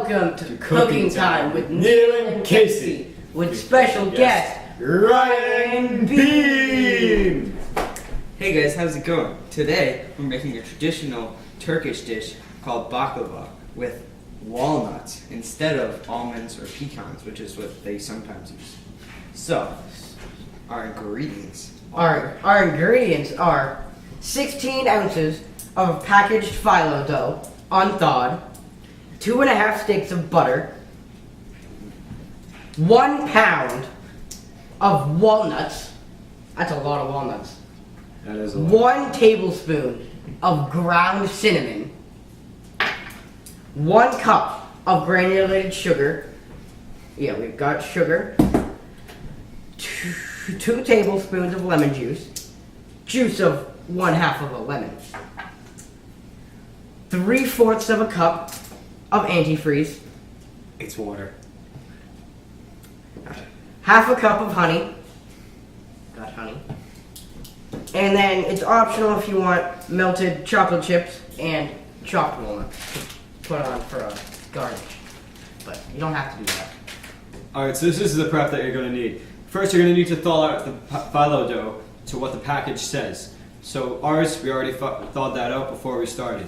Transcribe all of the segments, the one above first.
Welcome to Cooking Time with Neil and Casey, with special guest Ryan Bean. Hey guys, how's it going? Today we're making a traditional Turkish dish called baklava with walnuts instead of almonds or pecans, which is what they sometimes use. So, our ingredients are 16 ounces of packaged phyllo dough, unthawed, 2.5 sticks of butter, 1 pound of walnuts. That's a lot of walnuts. That is a lot. 1 tablespoon of ground cinnamon, 1 cup of granulated sugar. Yeah, we've got sugar. 2 tablespoons of lemon juice of 1/2 of a lemon, 3/4 of a cup of antifreeze, It's water. 1/2 a cup of honey. Got honey. And then it's optional if you want melted chocolate chips and chopped walnuts to put on for a garnish. But you don't have to do that. Alright, so this is the prep that you're going to need. First, you're going to need to thaw out the phyllo dough to what the package says. So ours, we already thawed that out before we started.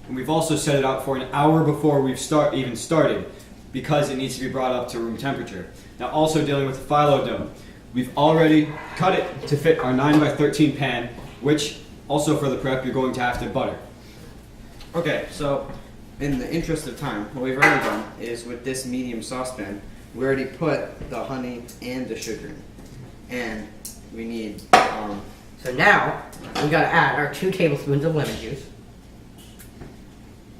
And we've also set it out for an hour before we've even started because it needs to be brought up to room temperature. Now, also dealing with the phyllo dough, we've already cut it to fit our 9x13 pan, which also for the prep you're going to have to butter. Okay, so in the interest of time, what we've already done is with this medium saucepan, we already put the honey and the sugar in. And we need, So now we gotta add our 2 tablespoons of lemon juice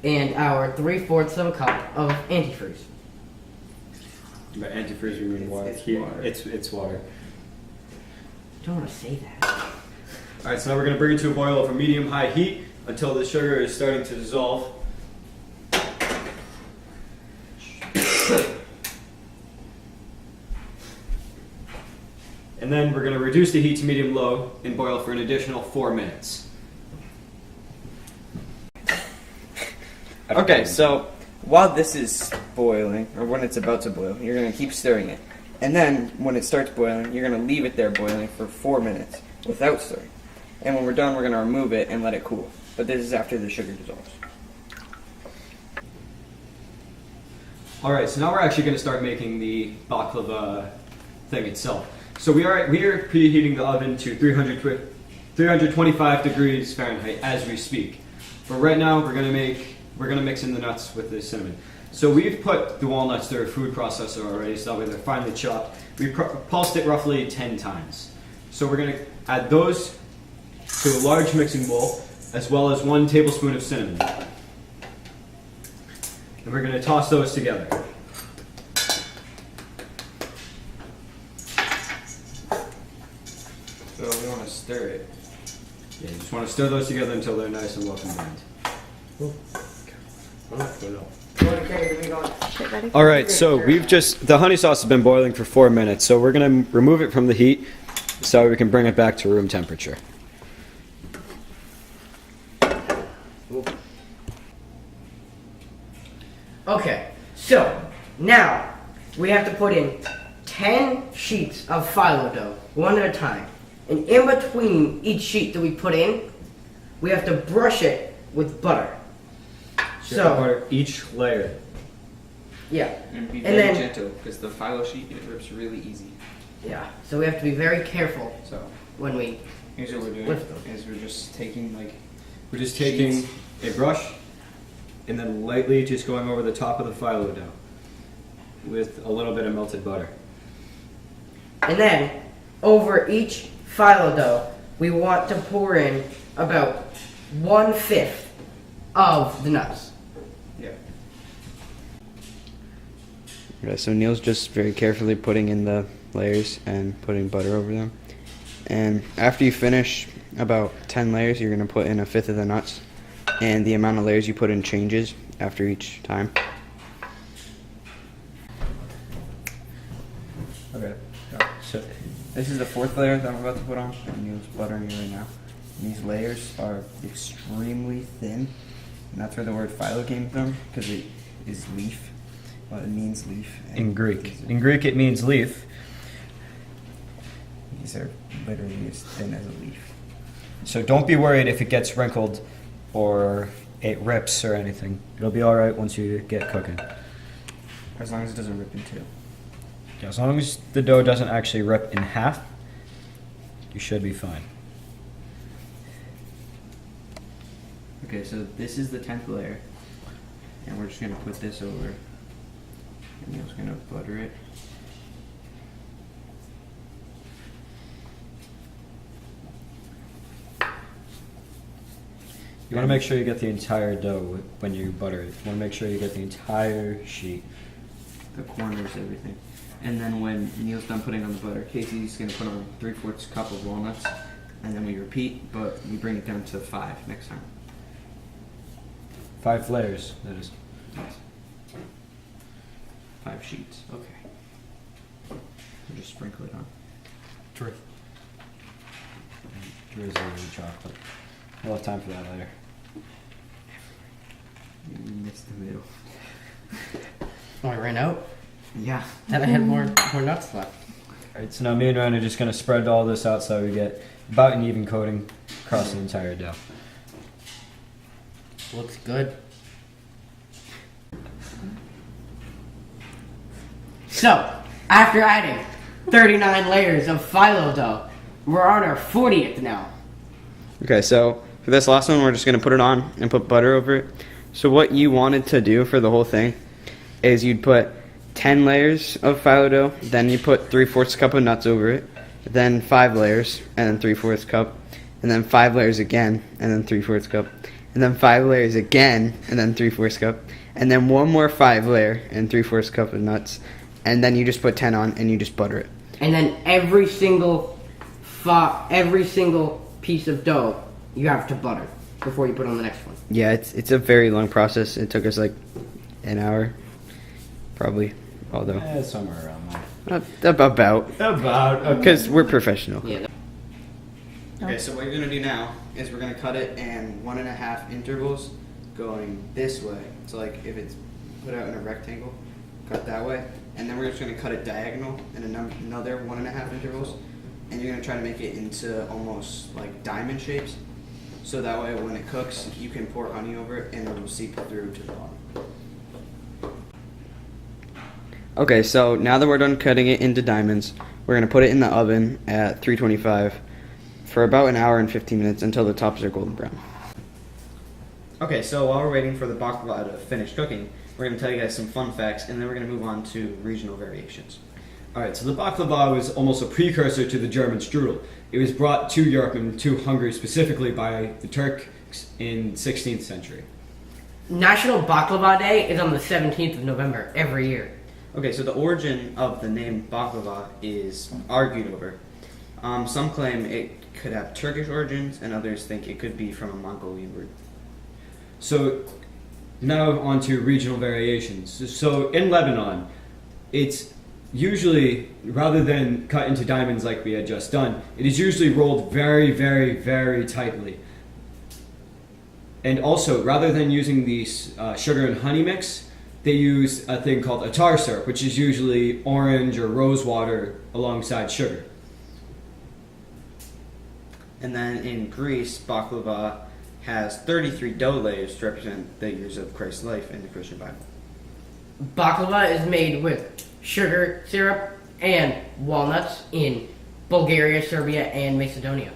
and our 3/4 of a cup of antifreeze. By antifreeze, we mean water. It's water. It's water. I don't want to say that. Alright, so now we're going to bring it to a boil over medium-high heat until the sugar is starting to dissolve. And then we're going to reduce the heat to medium-low and boil for an additional 4 minutes. okay, so while this is boiling, or when it's about to boil, you're going to keep stirring it. And then when it starts boiling, you're going to leave it there boiling for 4 minutes without stirring. And when we're done, we're going to remove it and let it cool. But this is after the sugar dissolves. Alright, so now we're actually going to start making the baklava thing itself. So we are preheating the oven to 325 degrees Fahrenheit as we speak. But right now we're going to mix in the nuts with the cinnamon. So we've put the walnuts through a food processor already, so that way they're finely chopped. We pulsed it roughly 10 times. So we're going to add those to a large mixing bowl, as well as 1 tablespoon of cinnamon. And we're going to toss those together. So we want to stir it. Yeah, you just want to stir those together until they're nice and well combined. Alright, so the honey sauce has been boiling for 4 minutes, so we're going to remove it from the heat so we can bring it back to room temperature. Okay, so now we have to put in 10 sheets of phyllo dough, one at a time. And in between each sheet that we put in, we have to brush it with butter. So butter each layer. Yeah. And be And very then- gentle, because the phyllo sheet, it rips really easy. Yeah. So we have to be very careful So when we here's what we're doing, lift them. is we're just taking We're just taking a brush and then lightly just going over the top of the phyllo dough with a little bit of melted butter. And then over each phyllo dough, we want to pour in about 1/5 of the nuts. Yeah. Okay, so Neil's just very carefully putting in the layers and putting butter over them. And after you finish about 10 layers, you're going to put in 1/5 of the nuts. And the amount of layers you put in changes after each time. Okay. So this is the 4th layer that I'm about to put on. And Neil's buttering it right now. And these layers are extremely thin, and that's where the word phyllo came from, because it is leaf. Well, it means leaf. In Greek. In Greek, it means leaf. These are literally as thin as a leaf. So don't be worried if it gets wrinkled or it rips or anything. It'll be all right once you get cooking. As long as it doesn't rip in two. Yeah, as long as the dough doesn't actually rip in half, you should be fine. Okay, so this is the 10th layer. And we're just going to put this over. And Neil's going to butter it. You want to make sure you get the entire dough when you butter it. You want to make sure you get the entire sheet. The corners, everything. And then when Neil's done putting on the butter, Casey's going to put on 3/4 cup of walnuts. And then we repeat, but we bring it down to 5 next time. 5 layers, that is. Yes. 5 sheets. Okay. So just sprinkle it on. Drizzle the chocolate. We'll have time for that later. You missed the middle. Oh, I ran out? Yeah. Then I had more nuts left. Alright, so now me and Ryan are just going to spread all this out so we get about an even coating across the entire dough. Looks good. So, after adding 39 layers of phyllo dough, we're on our 40th now. Okay, so for this last one, we're just going to put it on and put butter over it. So what you wanted to do for the whole thing is you'd put 10 layers of phyllo dough, then you put 3/4 cup of nuts over it, then 5 layers, and then 3/4 cup, and then 5 layers again, and then 3/4 cup, and then 5 layers again, and then 3/4 cup, and then one more 5 layer and 3/4 cup of nuts, and then you just put 10 on and you just butter it. And then every single piece of dough you have to butter before you put on the next one. Yeah, it's a very long process. It took us like an hour, probably, although Somewhere around there. about because we're professional. Yeah. Okay, so what you're going to do now is we're going to cut it in 1.5 intervals going this way. So like if it's put out in a rectangle, cut that way. And then we're just going to cut it diagonal in another 1.5 intervals. And you're going to try to make it into almost like diamond shapes. So that way when it cooks, you can pour honey over it and it will seep through to the bottom. Okay, so now that we're done cutting it into diamonds, we're going to put it in the oven at 325 for about an hour and 15 minutes until the tops are golden brown. Okay, so while we're waiting for the baklava to finish cooking, we're going to tell you guys some fun facts and then we're going to move on to regional variations. Alright, so the baklava was almost a precursor to the German strudel. It was brought to Europe and to Hungary specifically by the Turks in 16th century. National Baklava Day is on the 17th of November every year. Okay, so the origin of the name baklava is argued over. Some claim it could have Turkish origins and others think it could be from a Mongolian root. So now on to regional variations. So in Lebanon, it's usually, rather than cut into diamonds like we had just done, it is usually rolled very, very, very tightly. And also, rather than using the sugar and honey mix, they use a thing called attar syrup, which is usually orange or rose water alongside sugar. And then in Greece, baklava has 33 dough layers to represent the years of Christ's life in the Christian Bible. Baklava is made with sugar syrup and walnuts in Bulgaria, Serbia, and Macedonia.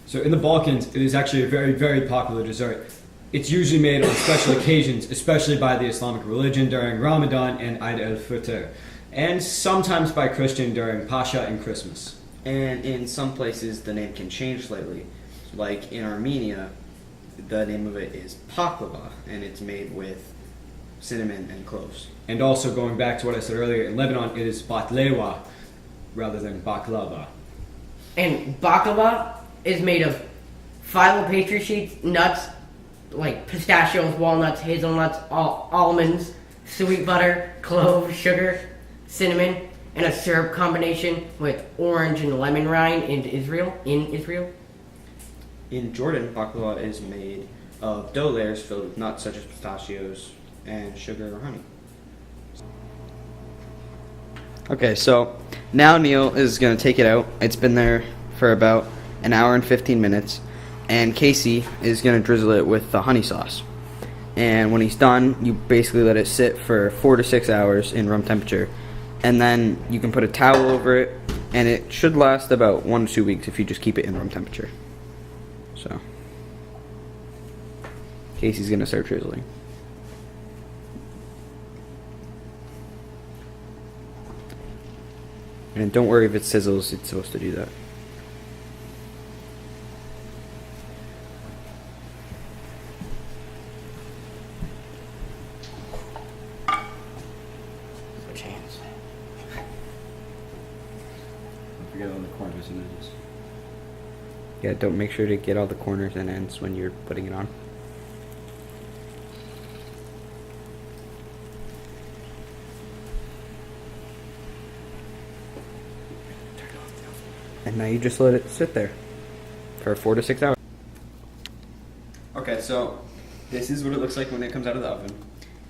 So in the Balkans, it is actually a very, very popular dessert. It's usually made on special occasions, especially by the Islamic religion during Ramadan and Eid al-Fitr, and sometimes by Christian during Pascha and Christmas. And in some places, the name can change slightly. Like in Armenia, the name of it is baklava, and it's made with cinnamon and cloves. And also going back to what I said earlier, in Lebanon it is batlewa rather than baklava. And baklava is made of phyllo pastry sheets, nuts, like pistachios, walnuts, hazelnuts, almonds, sweet butter, cloves, sugar, cinnamon, and a syrup combination with orange and lemon rind in Israel. In Jordan, baklava is made of dough layers filled with nuts such as pistachios and sugar or honey. Okay, so now Neil is going to take it out. It's been there for about an hour and 15 minutes. And Casey is going to drizzle it with the honey sauce. And when he's done, you basically let it sit for 4 to 6 hours in room temperature. And then you can put a towel over it, and it should last about 1 to 2 weeks if you just keep it in room temperature. So, Casey's going to start drizzling. And don't worry if it sizzles, it's supposed to do that. No chance. Don't forget all the corners and edges. Yeah, don't make sure to get all the corners and ends when you're putting it on. And now you just let it sit there for 4 to 6 hours. Okay, so this is what it looks like when it comes out of the oven.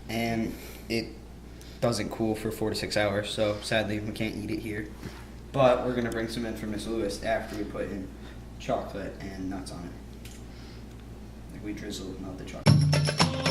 And it doesn't cool for 4 to 6 hours, so sadly we can't eat it here. But we're gonna bring some in for Miss Lewis after we put in chocolate and nuts on it. Like we drizzle melted chocolate.